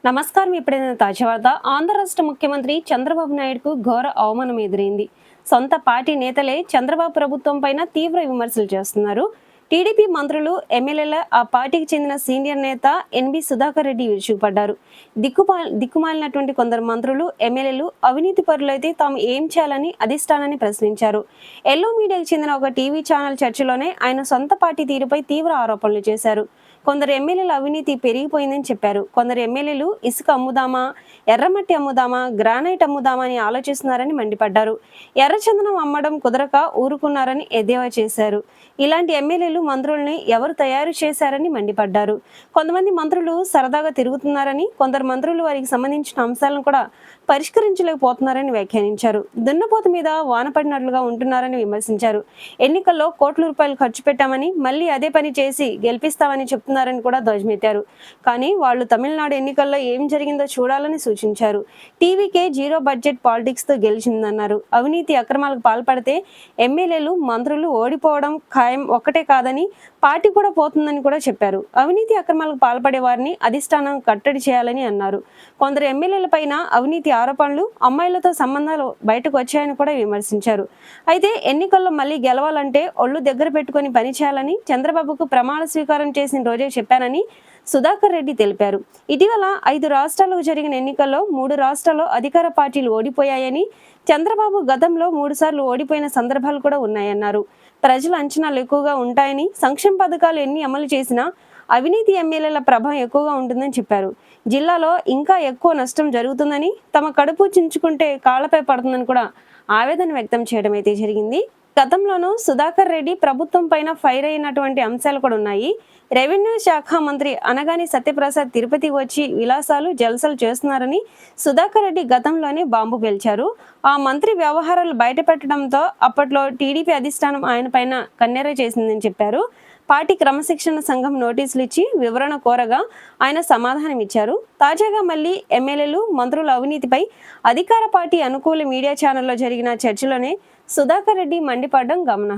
నమస్కారం. ఇప్పుడైన తాజా వార్త. ఆంధ్ర రాష్ట్ర ముఖ్యమంత్రి చంద్రబాబు నాయుడుకు ఘోర అవమానం ఎదురైంది. సొంత పార్టీ నేతలే చంద్రబాబు ప్రభుత్వం పైన తీవ్ర విమర్శలు చేస్తున్నారు. టీడీపీ మంత్రులు, ఎమ్మెల్యేల ఆ పార్టీకి చెందిన సీనియర్ నేత ఎన్బి సుధాకర్ రెడ్డి విరుచుకుపడ్డారు. దిక్కుమాలినటువంటి కొందరు మంత్రులు, ఎమ్మెల్యేలు అవినీతి పరులైతే తాము ఏం చేయాలని అధిష్టానాన్ని ప్రశ్నించారు. ఎల్లో మీడియాకు చెందిన ఒక టీవీ ఛానల్ చర్చలోనే ఆయన సొంత పార్టీ తీరుపై తీవ్ర ఆరోపణలు చేశారు. కొందరు ఎమ్మెల్యేలు అవినీతి పెరిగిపోయిందని చెప్పారు. కొందరు ఎమ్మెల్యేలు ఇసుక అమ్ముదామా, ఎర్రమట్టి అమ్ముదామా, గ్రానైట్ అమ్ముదామా అని ఆలోచిస్తున్నారని మండిపడ్డారు. ఎర్రచందనం అమ్మడం కుదరక ఊరుకున్నారని ఎద్దేవా చేశారు. ఇలాంటి ఎమ్మెల్యేలు, మంత్రుల్ని ఎవరు తయారు చేశారని మండిపడ్డారు. కొంతమంది మంత్రులు సరదాగా తిరుగుతున్నారని, కొందరు మంత్రులు వారికి సంబంధించిన అంశాలను కూడా పరిష్కరించలేకపోతున్నారని వ్యాఖ్యానించారు. దున్నపోతు మీద వానపడినట్లుగా ఉంటున్నారని విమర్శించారు. ఎన్నికల్లో కోట్ల రూపాయలు ఖర్చు పెట్టామని, మళ్ళీ అదే పని చేసి గెలిపిస్తామని చెప్తున్నారని కూడా ధ్వజమెత్తారు. కానీ వాళ్ళు తమిళనాడు ఎన్నికల్లో ఏం జరిగిందో చూడాలని సూచించారు. టీవీకే జీరో బడ్జెట్ పాలిటిక్స్ తో గెలిచిందన్నారు. అవినీతి అక్రమాలకు పాల్పడితే ఎమ్మెల్యేలు, మంత్రులు ఓడిపోవడం ఖాయం ఒక్కటే కాదని, పార్టీ కూడా పోతుందని కూడా చెప్పారు. అవినీతి అక్రమాలకు పాల్పడే వారిని అధిష్టానం కట్టడి చేయాలని అన్నారు. కొందరు ఎమ్మెల్యేల పైన అవినీతి ఆరోపణలు, అమ్మాయిలతో సంబంధాలు బయటకు వచ్చాయని కూడా విమర్శించారు. అయితే ఎన్నికల్లో మళ్ళీ గెలవాలంటే ఒళ్ళు దగ్గర పెట్టుకుని పనిచేయాలని చంద్రబాబుకు ప్రమాణ స్వీకారం చేసిన రోజే చెప్పానని సుధాకర్ రెడ్డి తెలిపారు. ఇటీవల 5 రాష్ట్రాలకు జరిగిన ఎన్నికల్లో 3 రాష్ట్రాల్లో అధికార పార్టీలు ఓడిపోయాయని, చంద్రబాబు గతంలో 3 సార్లు ఓడిపోయిన సందర్భాలు కూడా ఉన్నాయన్నారు. ప్రజల అంచనాలు ఎక్కువగా ఉంటాయని, సంక్షేమ పథకాలు ఎన్ని అమలు చేసినా అవినీతి ఎమ్మెల్యేల ప్రభావం ఎక్కువగా ఉంటుందని చెప్పారు. జిల్లాలో ఇంకా ఎక్కువ నష్టం జరుగుతుందని, తమ కడుపు చించుకుంటే కాళ్లపై పడుతుందని కూడా ఆవేదన వ్యక్తం చేయడం అయితే జరిగింది. గతంలోనూ సుధాకర్ రెడ్డి ప్రభుత్వం పైన ఫైర్ అయినటువంటి అంశాలు కూడా ఉన్నాయి. రెవెన్యూ శాఖ మంత్రి అనగాని సత్యప్రసాద్ తిరుపతి వచ్చి విలాసాలు, జల్సాలు చేస్తున్నారని సుధాకర్ రెడ్డి గతంలోనే బాంబు పేల్చారు. ఆ మంత్రి వ్యవహారాలు బయటపెట్టడంతో అప్పట్లో టీడీపీ అధిష్టానం ఆయన పైన కన్నెర చేసిందని చెప్పారు. పార్టీ క్రమశిక్షణ సంఘం నోటీసులు ఇచ్చి వివరణ కోరగా ఆయన సమాధానం ఇచ్చారు. తాజాగా మళ్ళీ ఎమ్మెల్యేలు, మంత్రుల అవినీతిపై అధికార పార్టీ అనుకూల మీడియా ఛానల్లో జరిగిన చర్చలోనే సుధాకర్ రెడ్డి మండిపడడం గమనార్హం.